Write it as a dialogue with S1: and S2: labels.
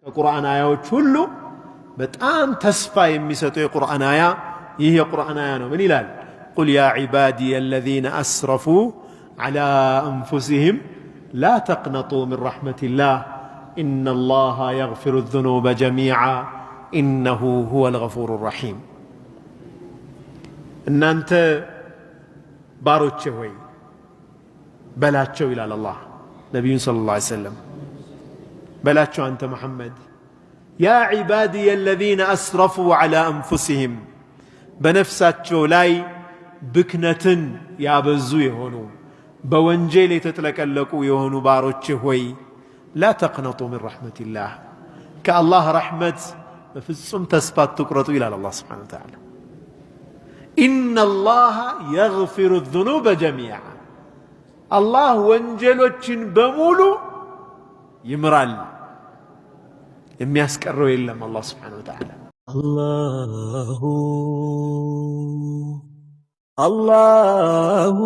S1: ከቁርአን አያዎች ሁሉ በጣም ተስፋ የሚሰጠው የቁርአን አያ ይህ የቁርአን አያ ነው። ምን ይላል? ቁል ያ ዒባዲየ አለዚነ አስረፉ ዐላ አንፉሲሂም ላ ተቅነጡ ሚን ረሕመቲላህ ኢነላሃ የግፊሩ ዙኑበ ጀሚዓ ኢነሁ ሁወል ገፉሩ ረሒም። እናንተ ባሮቼ ሆይ በላቸው ይላል አላህ ነቢዩን ሰለላሁ ዐለይሂ ወሰለም በላቸው አንተ መሐመድ ያ ዒባዲየ አለዚነ አስረፉ ዐላ አንፉሲሂም በነፍሳቸው ላይ ብክነትን ያበዙ የሆኑ በወንጀል የተጥለቀለቁ የሆኑ ባሮቼ ሆይ ላ ተቅነጡ ሚን ረሕመቲላህ ከአላህ ረሕመት በፍጹም ተስፋ አትቁረጡ ይላል አላህ ሱብሓነሁ ወተዓላ። ኢነላሃ የግፊሩ ዙኑበ ጀሚዓ አላህ ወንጀሎችን በሙሉ ይምራል፣ የሚያስቀረው የለም። አላህ ሱብሓነሁ ወተዓላ አላሁ